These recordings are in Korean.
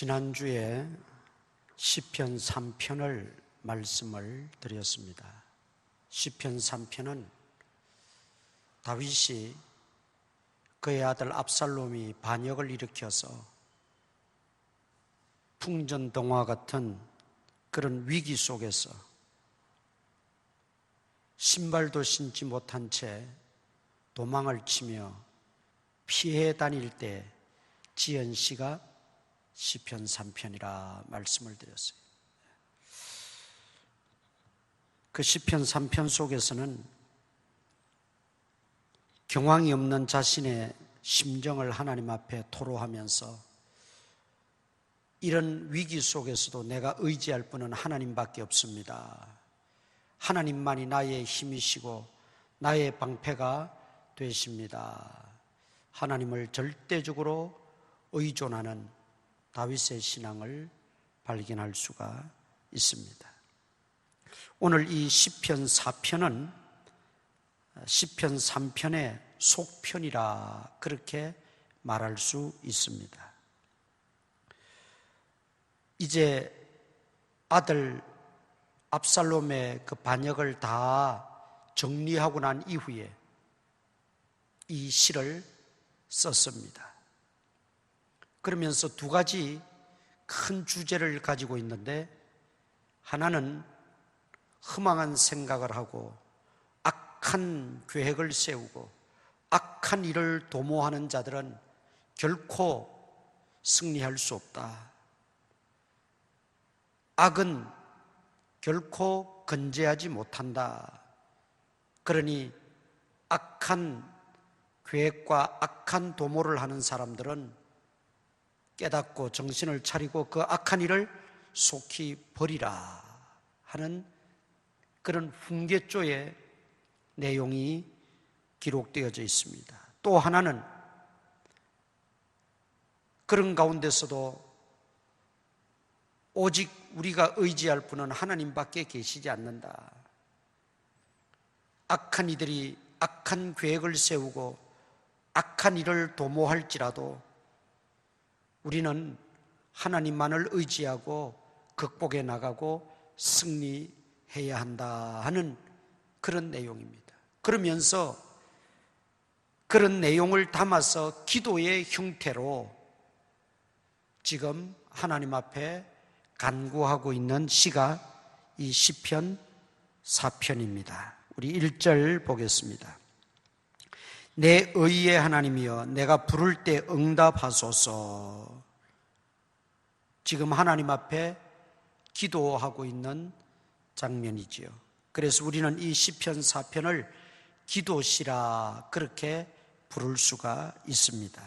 지난주에 시편 3편을 말씀을 드렸습니다. 시편 3편은 다윗이 그의 아들 압살롬이 반역을 일으켜서 풍전등화 같은 그런 위기 속에서 신발도 신지 못한 채 도망을 치며 피해 다닐 때 지은 시가 시편 3편이라 말씀을 드렸어요. 그 시편 3편 속에서는 경황이 없는 자신의 심정을 하나님 앞에 토로하면서 이런 위기 속에서도 내가 의지할 분은 하나님밖에 없습니다. 하나님만이 나의 힘이시고 나의 방패가 되십니다. 하나님을 절대적으로 의존하는 다윗의 신앙을 발견할 수가 있습니다. 오늘 이 시편 4편은 시편 3편의 속편이라 그렇게 말할 수 있습니다. 이제 아들 압살롬의 그 반역을 다 정리하고 난 이후에 이 시를 썼습니다. 그러면서 두 가지 큰 주제를 가지고 있는데, 하나는 허망한 생각을 하고 악한 계획을 세우고 악한 일을 도모하는 자들은 결코 승리할 수 없다. 악은 결코 건재하지 못한다. 그러니 악한 계획과 악한 도모를 하는 사람들은 깨닫고 정신을 차리고 그 악한 일을 속히 버리라 하는 그런 훈계조의 내용이 기록되어져 있습니다. 또 하나는 그런 가운데서도 오직 우리가 의지할 분은 하나님밖에 계시지 않는다. 악한 이들이 악한 계획을 세우고 악한 일을 도모할지라도 우리는 하나님만을 의지하고 극복해 나가고 승리해야 한다 하는 그런 내용입니다. 그러면서 그런 내용을 담아서 기도의 형태로 지금 하나님 앞에 간구하고 있는 시가 이 시편 4편입니다. 우리 1절 보겠습니다. 내 의의 하나님이여 내가 부를 때 응답하소서. 지금 하나님 앞에 기도하고 있는 장면이지요. 그래서 우리는 이 시편 4편을 기도시라 그렇게 부를 수가 있습니다.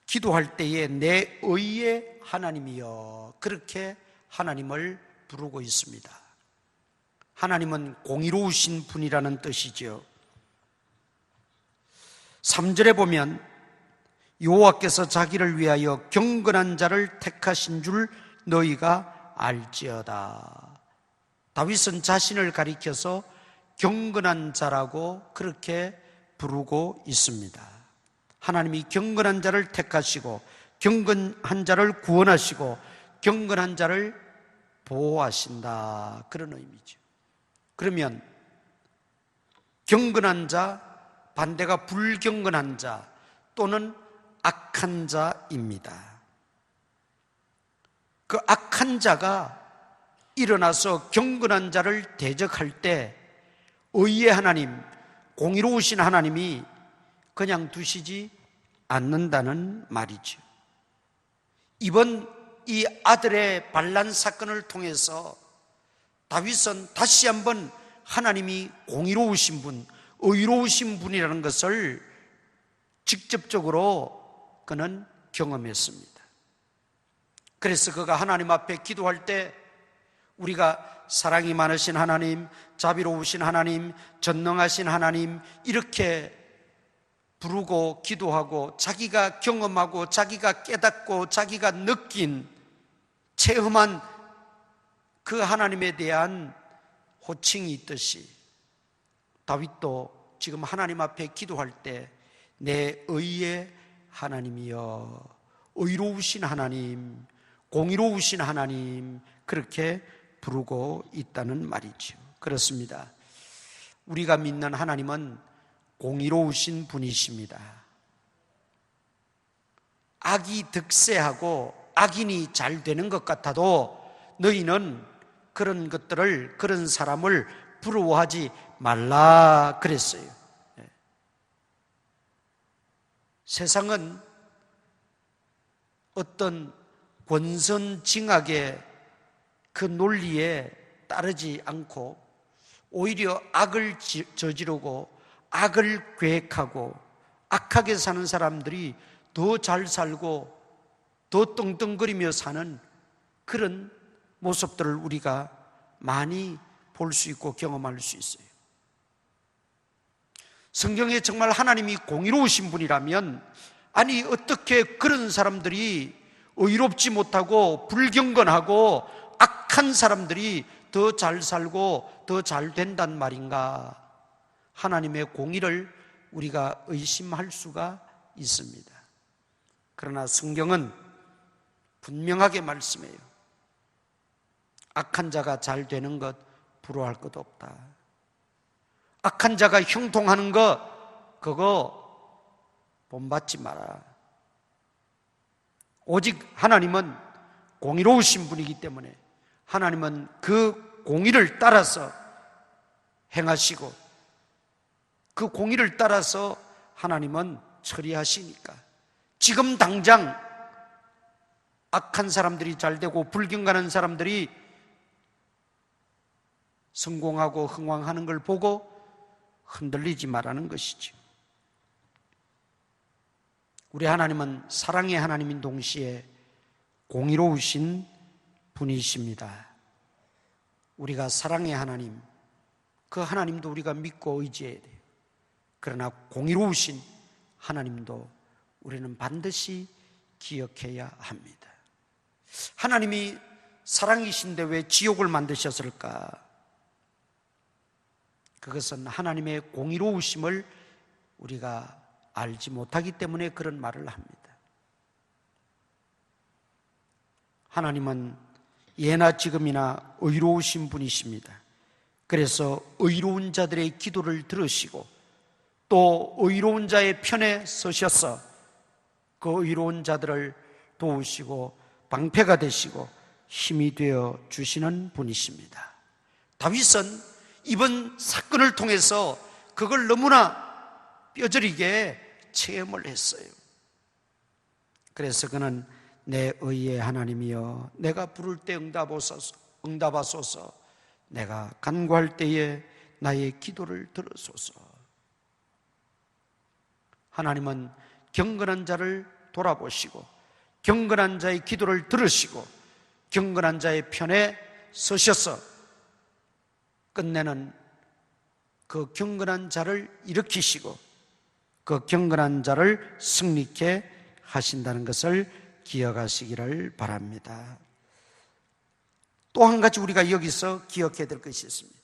기도할 때에 내 의의 하나님이여 그렇게 하나님을 부르고 있습니다. 하나님은 공의로우신 분이라는 뜻이지요. 3절에 보면 여호와께서 자기를 위하여 경건한 자를 택하신 줄 너희가 알지어다. 다윗은 자신을 가리켜서 경건한 자라고 그렇게 부르고 있습니다. 하나님이 경건한 자를 택하시고 경건한 자를 구원하시고 경건한 자를 보호하신다, 그런 의미죠. 그러면 경건한 자, 반대가 불경건한 자 또는 악한 자입니다. 그 악한 자가 일어나서 경건한 자를 대적할 때 의의 하나님, 공의로우신 하나님이 그냥 두시지 않는다는 말이죠. 이번 이 아들의 반란 사건을 통해서 다윗은 다시 한번 하나님이 공의로우신 분, 의로우신 분이라는 것을 직접적으로 그는 경험했습니다. 그래서 그가 하나님 앞에 기도할 때 우리가 사랑이 많으신 하나님, 자비로우신 하나님, 전능하신 하나님 이렇게 부르고 기도하고 자기가 경험하고 자기가 깨닫고 자기가 느낀 체험한 그 하나님에 대한 호칭이 있듯이 다윗도 지금 하나님 앞에 기도할 때 내 의의 하나님이여, 의로우신 하나님, 공의로우신 하나님, 그렇게 부르고 있다는 말이죠. 그렇습니다. 우리가 믿는 하나님은 공의로우신 분이십니다. 악이 득세하고 악인이 잘 되는 것 같아도 너희는 그런 것들을, 그런 사람을 부러워하지 말라 그랬어요. 세상은 어떤 권선징악의 그 논리에 따르지 않고 오히려 악을 저지르고 악을 계획하고 악하게 사는 사람들이 더 잘 살고 더 떵떵거리며 사는 그런 모습들을 우리가 많이 볼 수 있고 경험할 수 있어요. 성경에 정말 하나님이 공의로우신 분이라면, 아니 어떻게 그런 사람들이 의롭지 못하고 불경건하고 악한 사람들이 더 잘 살고 더 잘 된단 말인가? 하나님의 공의를 우리가 의심할 수가 있습니다. 그러나 성경은 분명하게 말씀해요. 악한 자가 잘 되는 것 부러워할 것 없다. 악한 자가 형통하는 것, 그거 본받지 마라. 오직 하나님은 공의로우신 분이기 때문에 하나님은 그 공의를 따라서 행하시고 그 공의를 따라서 하나님은 처리하시니까 지금 당장 악한 사람들이 잘 되고 불경건한 사람들이 성공하고 흥왕하는 걸 보고 흔들리지 말라는 것이죠. 우리 하나님은 사랑의 하나님인 동시에 공의로우신 분이십니다. 우리가 사랑의 하나님, 그 하나님도 우리가 믿고 의지해야 돼요. 그러나 공의로우신 하나님도 우리는 반드시 기억해야 합니다. 하나님이 사랑이신데 왜 지옥을 만드셨을까? 그것은 하나님의 공의로우심을 우리가 알지 못하기 때문에 그런 말을 합니다. 하나님은 예나 지금이나 의로우신 분이십니다. 그래서 의로운 자들의 기도를 들으시고 또 의로운 자의 편에 서셔서 그 의로운 자들을 도우시고 방패가 되시고 힘이 되어 주시는 분이십니다. 다윗은 이번 사건을 통해서 그걸 너무나 뼈저리게 체험을 했어요. 그래서 그는 내 의의 하나님이여 내가 부를 때 응답하소서, 내가 간구할 때에 나의 기도를 들으소서. 하나님은 경건한 자를 돌아보시고 경건한 자의 기도를 들으시고 경건한 자의 편에 서셔서 끝내는 그 경건한 자를 일으키시고 그 경건한 자를 승리케 하신다는 것을 기억하시기를 바랍니다. 또 한 가지 우리가 여기서 기억해야 될 것이 있습니다.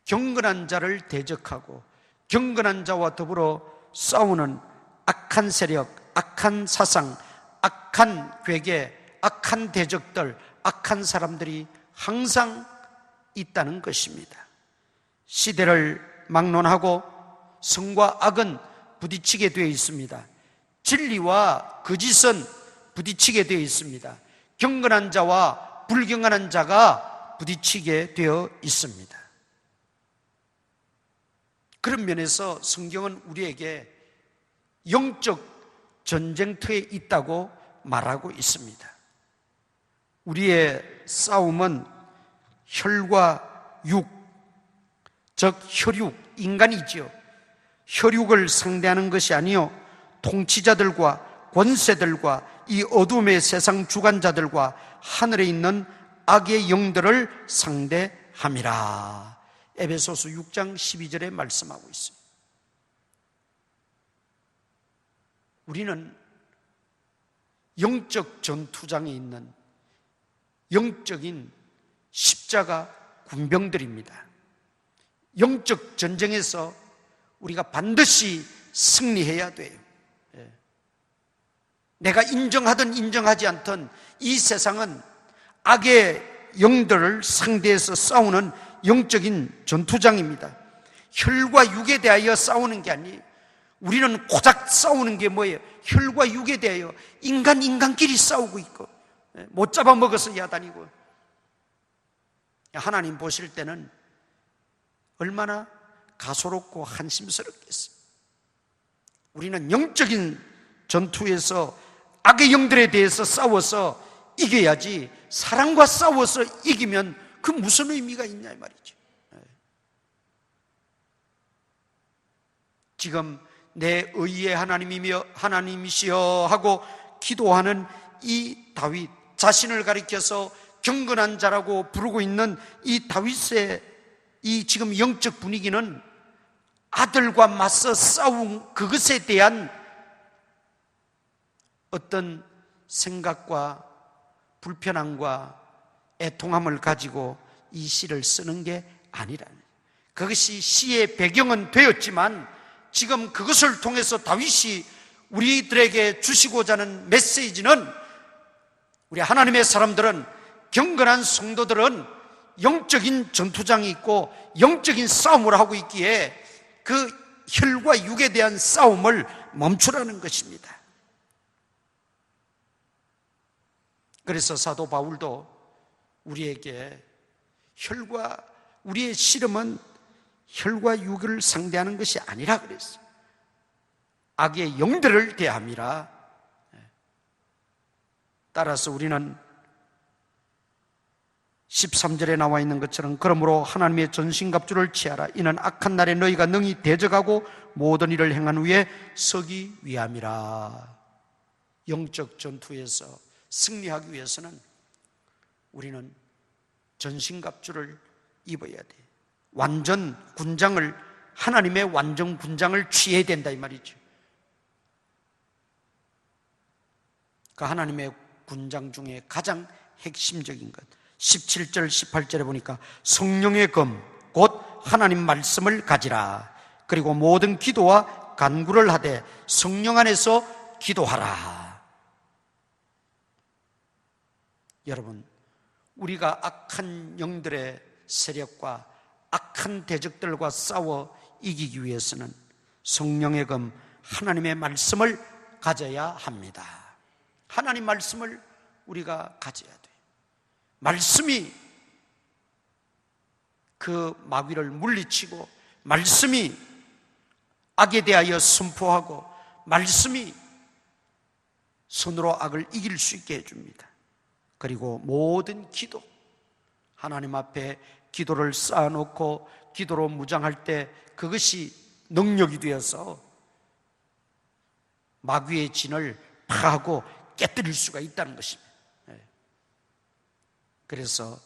경건한 자를 대적하고 경건한 자와 더불어 싸우는 악한 세력, 악한 사상, 악한 괴계, 악한 대적들, 악한 사람들이 항상 있다는 것입니다. 시대를 막론하고 성과 악은 부딪히게 되어 있습니다. 진리와 거짓은 부딪히게 되어 있습니다. 경건한 자와 불경건한 자가 부딪히게 되어 있습니다. 그런 면에서 성경은 우리에게 영적 전쟁터에 있다고 말하고 있습니다. 우리의 싸움은 혈과 육, 즉 혈육, 인간이지요. 혈육을 상대하는 것이 아니요 통치자들과 권세들과 이 어둠의 세상 주관자들과 하늘에 있는 악의 영들을 상대함이라. 에베소서 6장 12절에 말씀하고 있습니다. 우리는 영적 전투장에 있는 영적인 십자가 군병들입니다. 영적 전쟁에서 우리가 반드시 승리해야 돼요. 내가 인정하든 인정하지 않든 이 세상은 악의 영들을 상대해서 싸우는 영적인 전투장입니다. 혈과 육에 대하여 싸우는 게 아니에요. 우리는 고작 싸우는 게 뭐예요? 혈과 육에 대하여 인간끼리 싸우고 있고, 못 잡아먹어서 야단이고. 하나님 보실 때는 얼마나 가소롭고 한심스럽겠어요. 우리는 영적인 전투에서 악의 영들에 대해서 싸워서 이겨야지, 사랑과 싸워서 이기면 그 무슨 의미가 있냐 이 말이죠. 지금 내 의의 하나님이시여 하고 기도하는 이 다윗, 자신을 가리켜서 경건한 자라고 부르고 있는 이 다윗의 이 지금 영적 분위기는 아들과 맞서 싸운 그것에 대한 어떤 생각과 불편함과 애통함을 가지고 이 시를 쓰는 게 아니라는, 그것이 시의 배경은 되었지만 지금 그것을 통해서 다윗이 우리들에게 주시고자 하는 메시지는, 우리 하나님의 사람들은, 경건한 성도들은 영적인 전투장이 있고 영적인 싸움을 하고 있기에 그 혈과 육에 대한 싸움을 멈추라는 것입니다. 그래서 사도 바울도 우리에게 우리의 씨름은 혈과 육을 상대하는 것이 아니라 그랬어요. 악의 영들을 대함이라. 따라서 우리는 13절에 나와 있는 것처럼 그러므로 하나님의 전신갑주를 취하라. 이는 악한 날에 너희가 능히 대적하고 모든 일을 행한 후에 서기 위함이라. 영적 전투에서 승리하기 위해서는 우리는 전신갑주를 입어야 돼. 완전 군장을, 하나님의 완전 군장을 취해야 된다 이 말이죠. 그 하나님의 군장 중에 가장 핵심적인 것, 17절 18절에 보니까 성령의 검 곧 하나님 말씀을 가지라. 그리고 모든 기도와 간구를 하되 성령 안에서 기도하라. 여러분, 우리가 악한 영들의 세력과 악한 대적들과 싸워 이기기 위해서는 성령의 검 하나님의 말씀을 가져야 합니다. 하나님 말씀을 우리가 가져야 돼요. 말씀이 그 마귀를 물리치고, 말씀이 악에 대하여 선포하고, 말씀이 손으로 악을 이길 수 있게 해줍니다. 그리고 모든 기도, 하나님 앞에 기도를 쌓아놓고 기도로 무장할 때 그것이 능력이 되어서 마귀의 진을 파하고 깨뜨릴 수가 있다는 것입니다. 그래서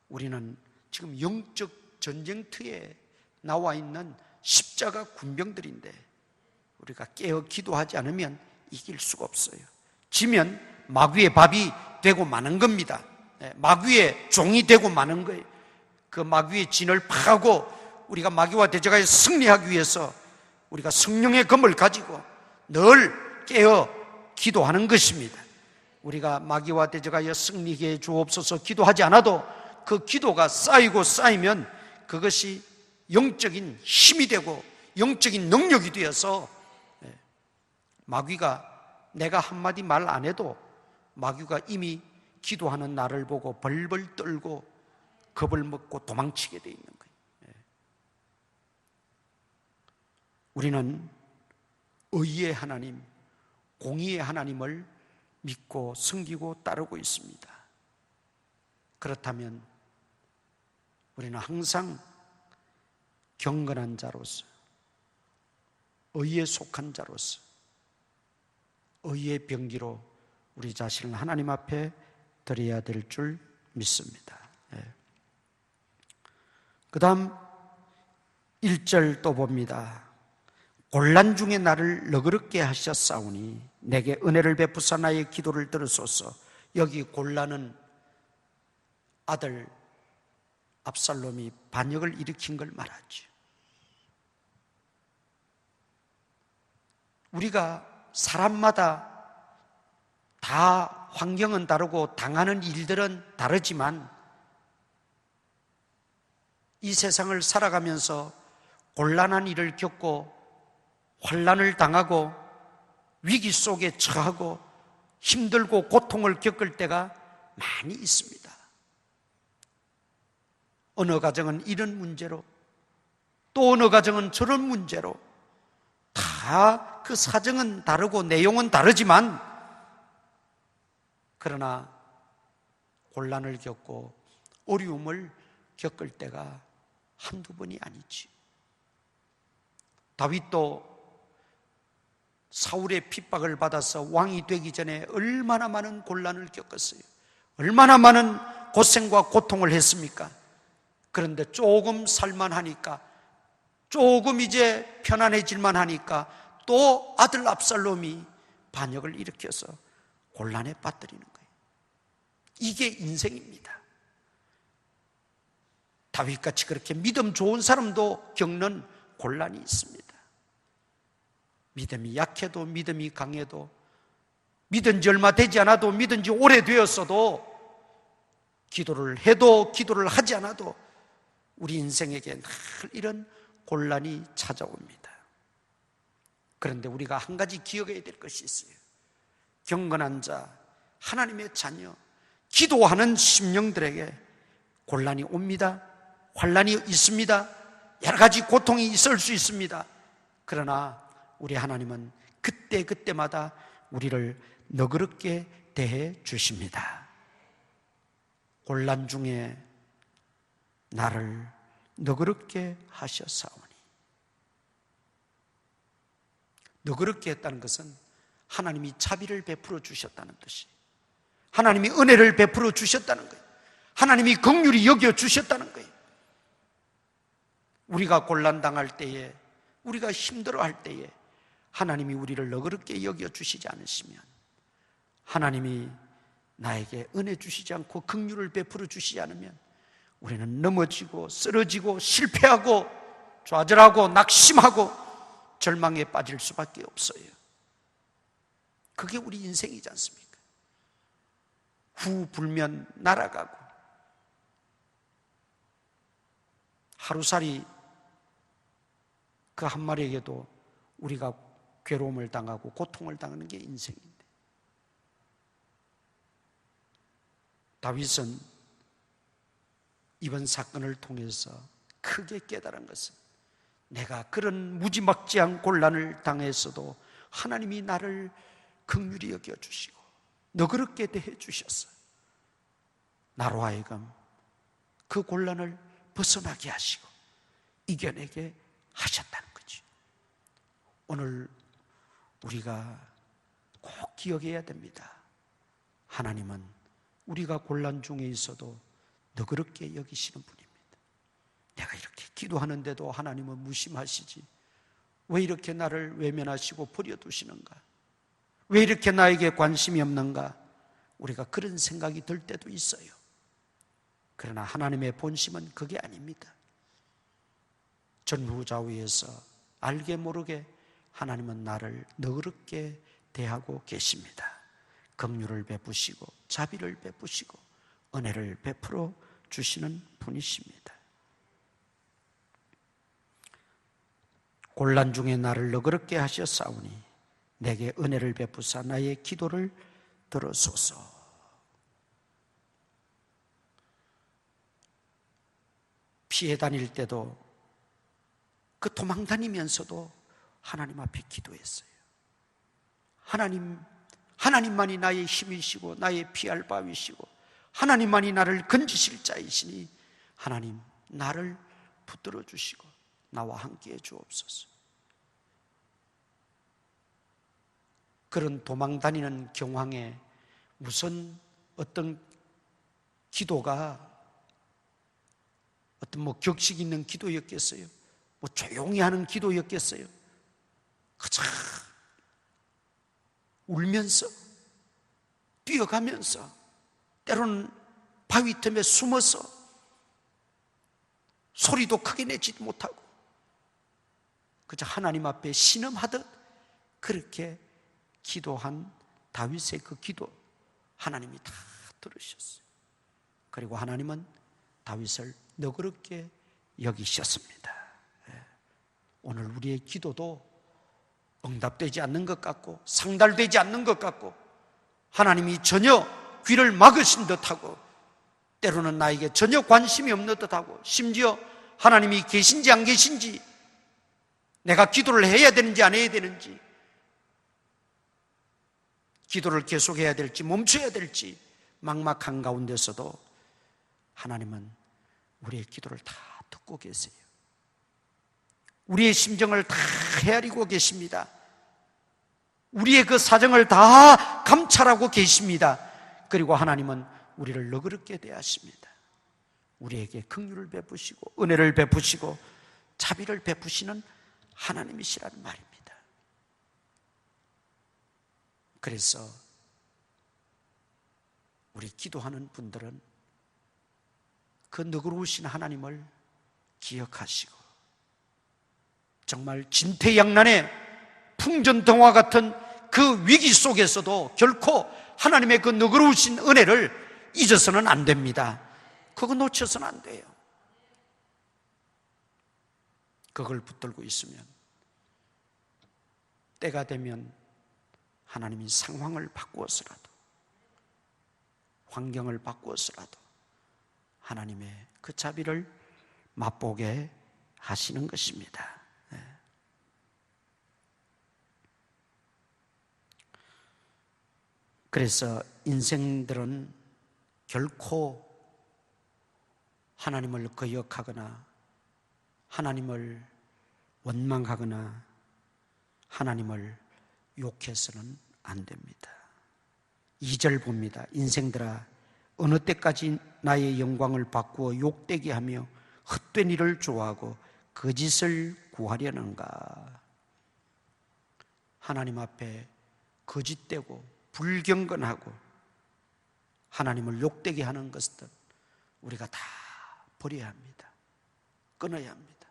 우리는 지금 영적 전쟁터에 나와 있는 십자가 군병들인데 우리가 깨어 기도하지 않으면 이길 수가 없어요. 지면 마귀의 밥이 되고 마는 겁니다. 마귀의 종이 되고 마는 거예요. 그 마귀의 진을 파하고 우리가 마귀와 대적하여 승리하기 위해서 우리가 성령의 검을 가지고 늘 깨어 기도하는 것입니다. 우리가 마귀와 대적하여 승리하게 해 주옵소서 기도하지 않아도 그 기도가 쌓이고 쌓이면 그것이 영적인 힘이 되고 영적인 능력이 되어서 마귀가, 내가 한마디 말 안 해도 마귀가 이미 기도하는 나를 보고 벌벌 떨고 겁을 먹고 도망치게 돼 있는 거예요. 우리는 의의 하나님, 공의의 하나님을 믿고 섬기고 따르고 있습니다. 그렇다면 우리는 항상 경건한 자로서, 의에 속한 자로서, 의의 병기로 우리 자신을 하나님 앞에 드려야 될 줄 믿습니다. 그 다음 1절 또 봅니다. 곤란 중에 나를 너그럽게 하셨사오니 내게 은혜를 베푸사 나의 기도를 들으소서. 여기 곤란은 아들 압살롬이 반역을 일으킨 걸 말하죠. 우리가 사람마다 다 환경은 다르고 당하는 일들은 다르지만 이 세상을 살아가면서 곤란한 일을 겪고 환난을 당하고 위기 속에 처하고 힘들고 고통을 겪을 때가 많이 있습니다. 어느 가정은 이런 문제로, 또 어느 가정은 저런 문제로, 다 그 사정은 다르고 내용은 다르지만 그러나 곤란을 겪고 어려움을 겪을 때가 한두 번이 아니지. 다윗도 사울의 핍박을 받아서 왕이 되기 전에 얼마나 많은 곤란을 겪었어요. 얼마나 많은 고생과 고통을 했습니까? 그런데 조금 살만하니까, 조금 이제 편안해질만 하니까 또 아들 압살롬이 반역을 일으켜서 곤란에 빠뜨리는 거예요. 이게 인생입니다. 다윗같이 그렇게 믿음 좋은 사람도 겪는 곤란이 있습니다. 믿음이 약해도, 믿음이 강해도, 믿은 지 얼마 되지 않아도, 믿은 지 오래되었어도, 기도를 해도 기도를 하지 않아도 우리 인생에게 늘 이런 곤란이 찾아옵니다. 그런데 우리가 한 가지 기억해야 될 것이 있어요. 경건한 자, 하나님의 자녀, 기도하는 심령들에게 곤란이 옵니다. 환난이 있습니다. 여러 가지 고통이 있을 수 있습니다. 그러나 우리 하나님은 그때마다 우리를 너그럽게 대해 주십니다. 곤란 중에 나를 너그럽게 하셨사오니. 너그럽게 했다는 것은 하나님이 자비를 베풀어 주셨다는 뜻이, 하나님이 은혜를 베풀어 주셨다는 거예요. 하나님이 긍휼히 여겨 주셨다는 거예요. 우리가 곤란당할 때에, 우리가 힘들어할 때에 하나님이 우리를 너그럽게 여겨 주시지 않으시면, 하나님이 나에게 은혜 주시지 않고 긍휼을 베풀어 주시지 않으면 우리는 넘어지고 쓰러지고 실패하고 좌절하고 낙심하고 절망에 빠질 수밖에 없어요. 그게 우리 인생이지 않습니까? 후 불면 날아가고 하루살이 그 한 마리에게도 우리가 괴로움을 당하고 고통을 당하는 게 인생인데, 다윗은 이번 사건을 통해서 크게 깨달은 것은, 내가 그런 무지막지한 곤란을 당했어도 하나님이 나를 긍휼히 여겨주시고 너그럽게 대해 주셨어요. 나로 하여금 그 곤란을 벗어나게 하시고 이겨내게 하셨다는 거죠. 오늘 우리가 꼭 기억해야 됩니다. 하나님은 우리가 곤란 중에 있어도 너그럽게 여기시는 분입니다. 내가 이렇게 기도하는데도 하나님은 무심하시지, 왜 이렇게 나를 외면하시고 버려두시는가, 왜 이렇게 나에게 관심이 없는가, 우리가 그런 생각이 들 때도 있어요. 그러나 하나님의 본심은 그게 아닙니다. 전후좌우에서 알게 모르게 하나님은 나를 너그럽게 대하고 계십니다. 긍휼을 베푸시고 자비를 베푸시고 은혜를 베풀어 주시는 분이십니다. 곤란 중에 나를 너그럽게 하셨사오니 내게 은혜를 베푸사 나의 기도를 들어소서. 피해 다닐 때도, 그 도망 다니면서도 하나님 앞에 기도했어요. 하나님만이 나의 힘이시고 나의 피할 바위시고 하나님만이 나를 건지실 자이시니 하나님 나를 붙들어 주시고 나와 함께해 주옵소서. 그런 도망다니는 경황에 무슨 어떤 기도가 어떤 격식 있는 기도였겠어요? 조용히 하는 기도였겠어요? 그저 울면서 뛰어가면서 때로는 바위 틈에 숨어서 소리도 크게 내지도 못하고 그저 하나님 앞에 신음하듯 그렇게 기도한 다윗의 그 기도 하나님이 다 들으셨어요. 그리고 하나님은 다윗을 너그럽게 여기셨습니다. 오늘 우리의 기도도 응답되지 않는 것 같고 상달되지 않는 것 같고 하나님이 전혀 귀를 막으신 듯하고 때로는 나에게 전혀 관심이 없는 듯하고 심지어 하나님이 계신지 안 계신지 내가 기도를 해야 되는지 안 해야 되는지 기도를 계속해야 될지 멈춰야 될지 막막한 가운데서도 하나님은 우리의 기도를 다 듣고 계세요. 우리의 심정을 다 헤아리고 계십니다. 우리의 그 사정을 다 감찰하고 계십니다. 그리고 하나님은 우리를 너그럽게 대하십니다. 우리에게 긍휼을 베푸시고 은혜를 베푸시고 자비를 베푸시는 하나님이시라는 말입니다. 그래서 우리 기도하는 분들은 그 너그러우신 하나님을 기억하시고 정말 진퇴양난의 풍전등화 같은 그 위기 속에서도 결코 하나님의 그 너그러우신 은혜를 잊어서는 안 됩니다. 그거 놓쳐서는 안 돼요. 그걸 붙들고 있으면 때가 되면 하나님이 상황을 바꾸어서라도 환경을 바꾸어서라도 하나님의 그 자비를 맛보게 하시는 것입니다. 그래서 인생들은 결코 하나님을 거역하거나 하나님을 원망하거나 하나님을 욕해서는 안 됩니다. 2절 봅니다. 인생들아 어느 때까지 나의 영광을 바꾸어 욕되게 하며 헛된 일을 좋아하고 거짓을 구하려는가. 하나님 앞에 거짓되고 불경건하고 하나님을 욕되게 하는 것들은 우리가 다 버려야 합니다. 끊어야 합니다.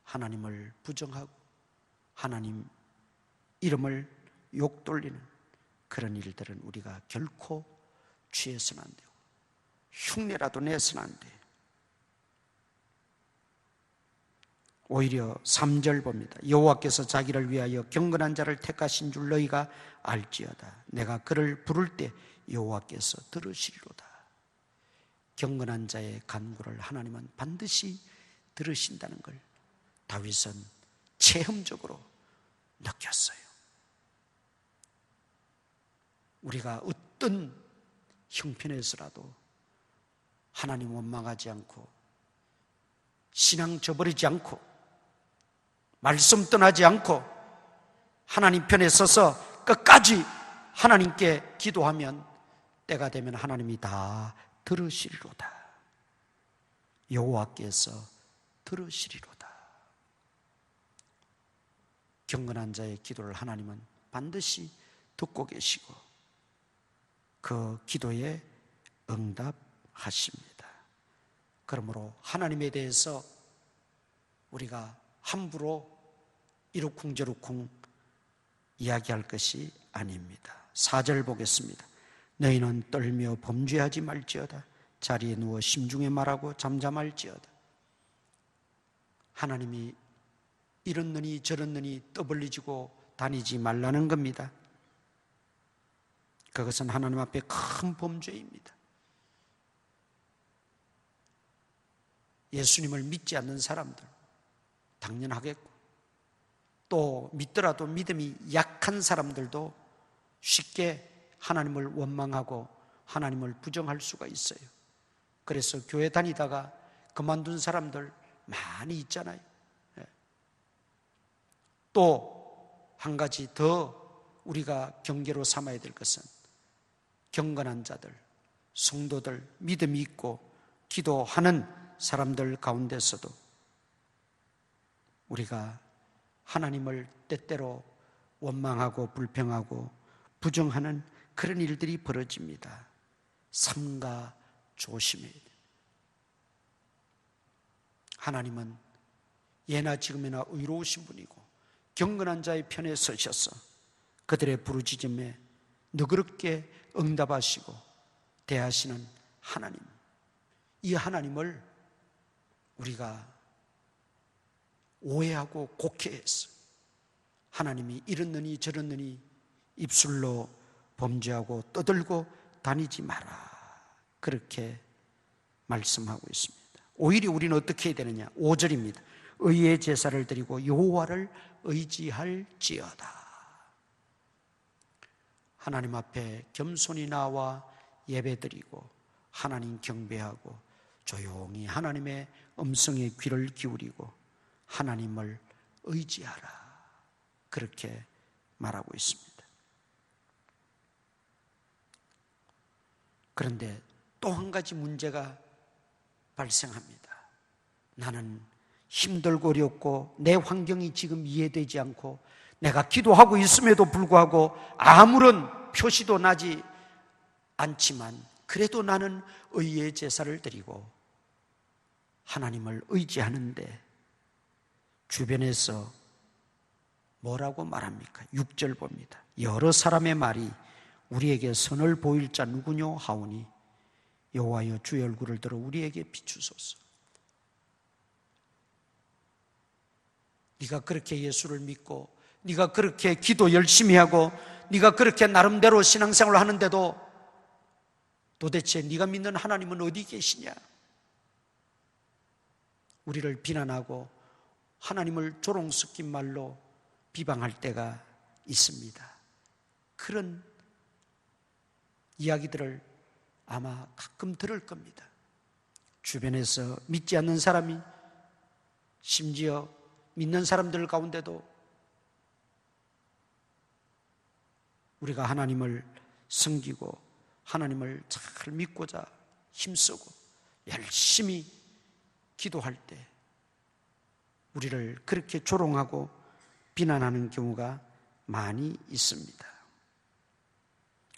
하나님을 부정하고 하나님 이름을 욕돌리는 그런 일들은 우리가 결코 취해서는 안 되고 흉내라도 내서는 안 돼요. 오히려 3절 봅니다. 여호와께서 자기를 위하여 경건한 자를 택하신 줄 너희가 알지어다. 내가 그를 부를 때 여호와께서 들으시리로다. 경건한 자의 간구를 하나님은 반드시 들으신다는 걸 다윗은 체험적으로 느꼈어요. 우리가 어떤 형편에서라도 하나님 원망하지 않고 신앙 저버리지 않고 말씀 떠나지 않고 하나님 편에 서서 끝까지 하나님께 기도하면 때가 되면 하나님이 다 들으시리로다. 여호와께서 들으시리로다. 경건한 자의 기도를 하나님은 반드시 듣고 계시고 그 기도에 응답하십니다. 그러므로 하나님에 대해서 우리가 함부로 이러쿵저러쿵 이야기할 것이 아닙니다. 4절 보겠습니다. 너희는 떨며 범죄하지 말지어다. 자리에 누워 심중에 말하고 잠잠할지어다. 하나님이 이렇느니 저렇느니 떠벌리지고 다니지 말라는 겁니다. 그것은 하나님 앞에 큰 범죄입니다. 예수님을 믿지 않는 사람들 당연하겠고 또 믿더라도 믿음이 약한 사람들도 쉽게 하나님을 원망하고 하나님을 부정할 수가 있어요. 그래서 교회 다니다가 그만둔 사람들 많이 있잖아요. 또 한 가지 더 우리가 경계로 삼아야 될 것은 경건한 자들, 성도들, 믿음이 있고 기도하는 사람들 가운데서도 우리가 하나님을 때때로 원망하고 불평하고 부정하는 그런 일들이 벌어집니다. 삼가 조심해야 돼요. 하나님은 예나 지금이나 의로우신 분이고 경건한 자의 편에 서셔서 그들의 부르짖음에 너그럽게 응답하시고 대하시는 하나님, 이 하나님을 우리가 오해하고 곡해해서 하나님이 이렇느니 저렇느니 입술로 범죄하고 떠들고 다니지 마라, 그렇게 말씀하고 있습니다. 오히려 우리는 어떻게 해야 되느냐? 5절입니다. 의의 제사를 드리고 여호와를 의지할지어다. 하나님 앞에 겸손히 나와 예배드리고 하나님 경배하고 조용히 하나님의 음성에 귀를 기울이고 하나님을 의지하라, 그렇게 말하고 있습니다. 그런데 또 한 가지 문제가 발생합니다. 나는 힘들고 어렵고 내 환경이 지금 이해되지 않고 내가 기도하고 있음에도 불구하고 아무런 표시도 나지 않지만 그래도 나는 의의 제사를 드리고 하나님을 의지하는데 주변에서 뭐라고 말합니까? 6절 봅니다. 여러 사람의 말이 우리에게 선을 보일 자 누구뇨 하오니 여호와여 주의 얼굴을 들어 우리에게 비추소서. 네가 그렇게 예수를 믿고 네가 그렇게 기도 열심히 하고 네가 그렇게 나름대로 신앙생활을 하는데도 도대체 네가 믿는 하나님은 어디 계시냐? 우리를 비난하고 하나님을 조롱 섞인 말로 비방할 때가 있습니다. 그런 이야기들을 아마 가끔 들을 겁니다. 주변에서 믿지 않는 사람이 심지어 믿는 사람들 가운데도 우리가 하나님을 섬기고 하나님을 잘 믿고자 힘쓰고 열심히 기도할 때 우리를 그렇게 조롱하고 비난하는 경우가 많이 있습니다.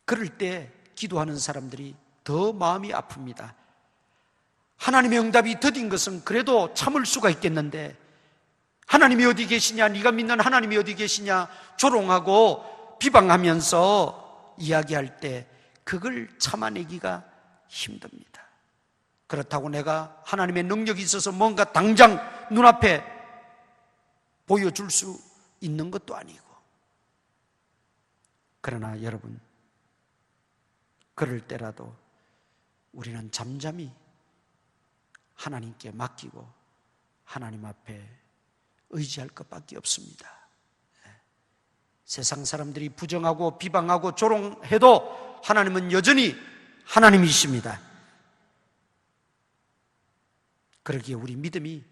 그럴 때 기도하는 사람들이 더 마음이 아픕니다. 하나님의 응답이 더딘 것은 그래도 참을 수가 있겠는데 하나님이 어디 계시냐, 네가 믿는 하나님이 어디 계시냐 조롱하고 비방하면서 이야기할 때 그걸 참아내기가 힘듭니다. 그렇다고 내가 하나님의 능력이 있어서 뭔가 당장 눈앞에 보여줄 수 있는 것도 아니고. 그러나 여러분, 그럴 때라도 우리는 잠잠히 하나님께 맡기고 하나님 앞에 의지할 것밖에 없습니다. 세상 사람들이 부정하고 비방하고 조롱해도 하나님은 여전히 하나님이십니다. 그러기에 우리 믿음이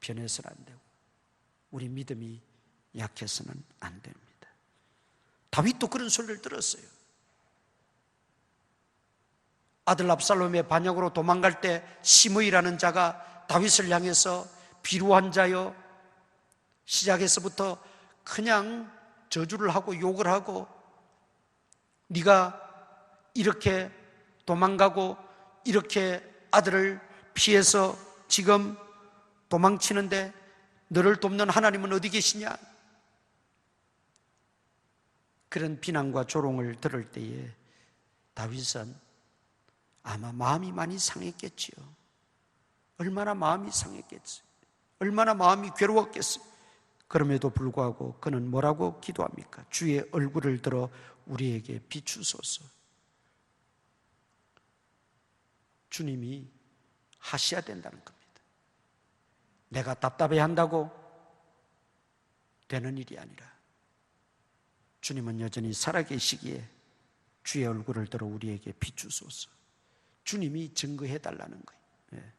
변해서는 안 되고 우리 믿음이 약해서는 안 됩니다. 다윗도 그런 소리를 들었어요. 아들 압살롬의 반역으로 도망갈 때 시므이라는 자가 다윗을 향해서 비루한 자여, 시작에서부터 그냥 저주를 하고 욕을 하고 네가 이렇게 도망가고 이렇게 아들을 피해서 지금 도망치는데 너를 돕는 하나님은 어디 계시냐? 그런 비난과 조롱을 들을 때에 다윗은 아마 마음이 많이 상했겠지요. 얼마나 마음이 상했겠어요. 얼마나 마음이 괴로웠겠어요. 그럼에도 불구하고 그는 뭐라고 기도합니까? 주의 얼굴을 들어 우리에게 비추소서. 주님이 하셔야 된다는 겁니다. 내가 답답해 한다고 되는 일이 아니라 주님은 여전히 살아계시기에 주의 얼굴을 들어 우리에게 비추소서. 주님이 증거해 달라는 거예요. 예.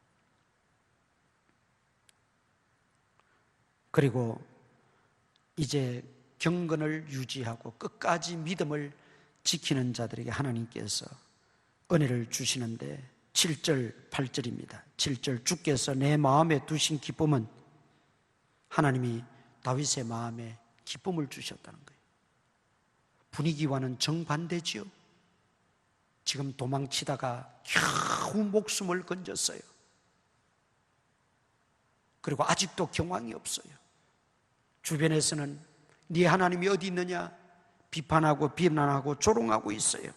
그리고 이제 경건을 유지하고 끝까지 믿음을 지키는 자들에게 하나님께서 은혜를 주시는데 7절, 8절입니다. 7절, 주께서 내 마음에 두신 기쁨은 하나님이 다윗의 마음에 기쁨을 주셨다는 거예요. 분위기와는 정반대지요. 지금 도망치다가 겨우 목숨을 건졌어요. 그리고 아직도 경황이 없어요. 주변에서는 네 하나님이 어디 있느냐? 비판하고 비난하고 조롱하고 있어요.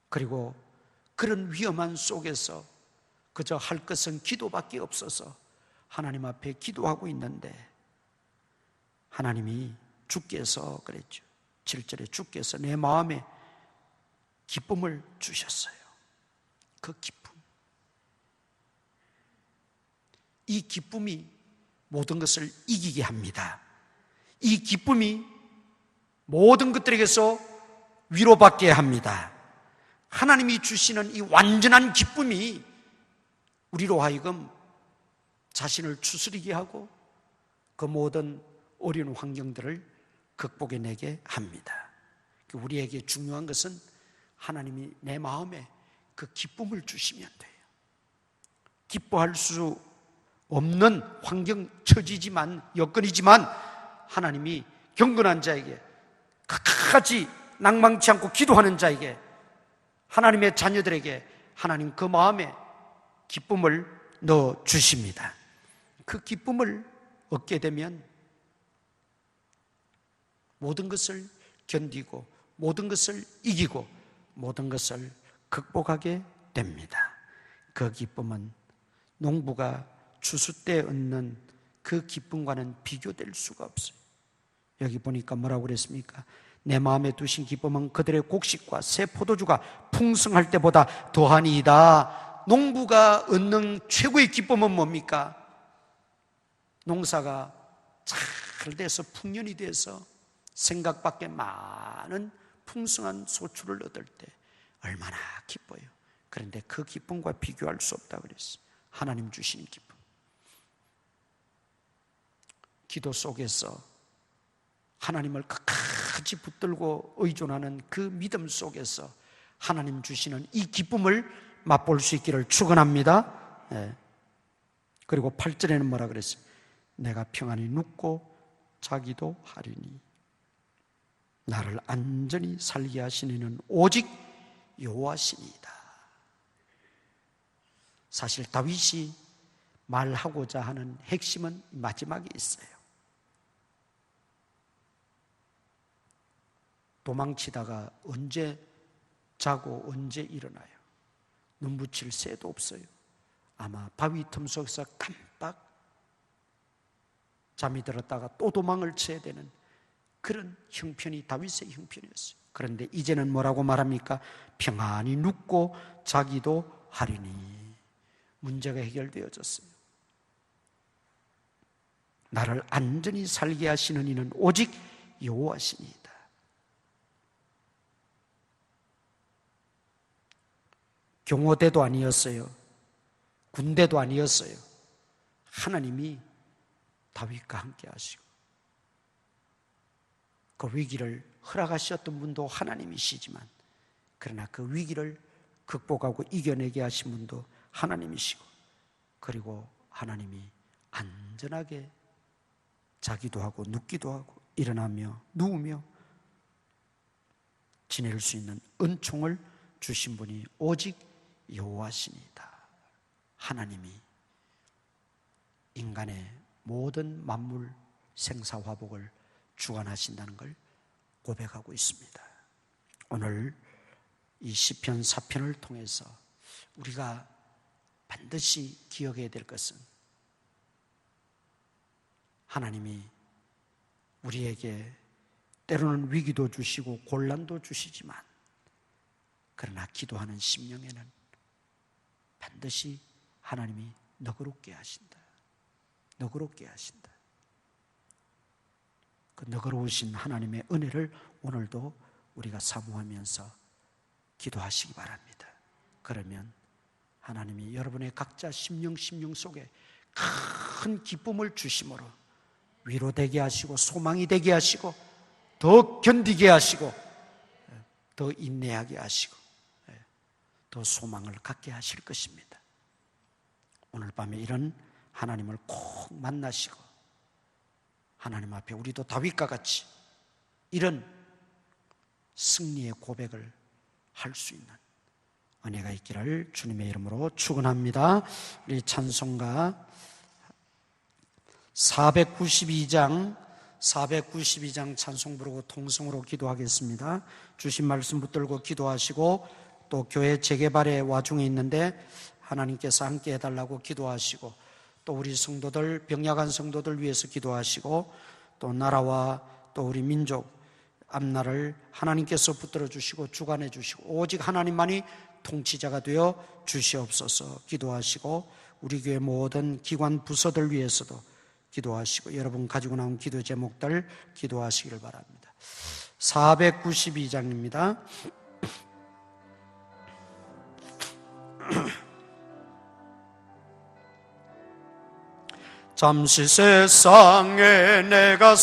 그리고 그런 위험한 속에서 그저 할 것은 기도밖에 없어서 하나님 앞에 기도하고 있는데 하나님이 주께서 그랬죠. 7절에 주께서 내 마음에 기쁨을 주셨어요. 그 기쁨. 이 기쁨이 모든 것을 이기게 합니다. 이 기쁨이 모든 것들에게서 위로받게 합니다. 하나님이 주시는 이 완전한 기쁨이 우리로 하여금 자신을 추스리게 하고 그 모든 어려운 환경들을 극복해내게 합니다. 우리에게 중요한 것은 하나님이 내 마음에 그 기쁨을 주시면 돼요. 기뻐할 수 없는 환경, 처지지만, 여건이지만 하나님이 경건한 자에게, 끝까지 낭망치 않고 기도하는 자에게, 하나님의 자녀들에게 하나님 그 마음에 기쁨을 넣어 주십니다. 그 기쁨을 얻게 되면 모든 것을 견디고 모든 것을 이기고 모든 것을 극복하게 됩니다. 그 기쁨은 농부가 추수 때 얻는 그 기쁨과는 비교될 수가 없어요. 여기 보니까 뭐라고 그랬습니까? 내 마음에 두신 기쁨은 그들의 곡식과 새 포도주가 풍성할 때보다 더하니이다. 농부가 얻는 최고의 기쁨은 뭡니까? 농사가 잘 돼서 풍년이 돼서 생각밖에 많은 풍성한 소출을 얻을 때 얼마나 기뻐요. 그런데 그 기쁨과 비교할 수 없다고 그랬어요. 하나님 주시는 기쁨. 기도 속에서 하나님을 끝까지 붙들고 의존하는 그 믿음 속에서 하나님 주시는 이 기쁨을 맛볼 수 있기를 축원합니다. 네. 그리고 8절에는 뭐라 그랬어요? 내가 평안히 눕고 자기도 하리니 나를 안전히 살게 하시는 이는 오직 여호와시니이다. 사실 다윗이 말하고자 하는 핵심은 마지막에 있어요. 도망치다가 언제 자고 언제 일어나요? 눈 붙일 새도 없어요. 아마 바위 틈 속에서 깜빡 잠이 들었다가 또 도망을 쳐야 되는 그런 형편이 다윗의 형편이었어요. 그런데 이제는 뭐라고 말합니까? 평안히 눕고 자기도 하리니. 문제가 해결되어졌어요. 나를 안전히 살게 하시는 이는 오직 여호와시니이다. 경호대도 아니었어요. 군대도 아니었어요. 하나님이 다윗과 함께 하시고 그 위기를 허락하셨던 분도 하나님이시지만 그러나 그 위기를 극복하고 이겨내게 하신 분도 하나님이시고 그리고 하나님이 안전하게 자기도 하고 눕기도 하고 일어나며 누우며 지낼 수 있는 은총을 주신 분이 오직 여호와시니이다. 하나님이 인간의 모든 만물 생사화복을 주관하신다는 걸 고백하고 있습니다. 오늘 이 시편 4편을 통해서 우리가 반드시 기억해야 될 것은 하나님이 우리에게 때로는 위기도 주시고 곤란도 주시지만 그러나 기도하는 심령에는 반드시 하나님이 너그럽게 하신다. 너그럽게 하신다. 그 너그러우신 하나님의 은혜를 오늘도 우리가 사모하면서 기도하시기 바랍니다. 그러면 하나님이 여러분의 각자 심령 속에 큰 기쁨을 주심으로 위로되게 하시고 소망이 되게 하시고 더 견디게 하시고 더 인내하게 하시고 더 소망을 갖게 하실 것입니다. 오늘 밤에 이런 하나님을 꼭 만나시고 하나님 앞에 우리도 다윗과 같이 이런 승리의 고백을 할 수 있는 은혜가 있기를 주님의 이름으로 축원합니다. 우리 찬송가 492장 492장 찬송 부르고 통성으로 기도하겠습니다. 주신 말씀 붙들고 기도하시고 또 교회 재개발의 와중에 있는데 하나님께서 함께 해달라고 기도하시고 또 우리 성도들, 병약한 성도들 위해서 기도하시고 또 나라와 또 우리 민족 앞날을 하나님께서 붙들어 주시고 주관해 주시고 오직 하나님만이 통치자가 되어 주시옵소서 기도하시고 우리 교회 모든 기관 부서들 위해서도 기도하시고 여러분 가지고 나온 기도 제목들 기도하시기를 바랍니다. 492장입니다. 잠시 세상에 내가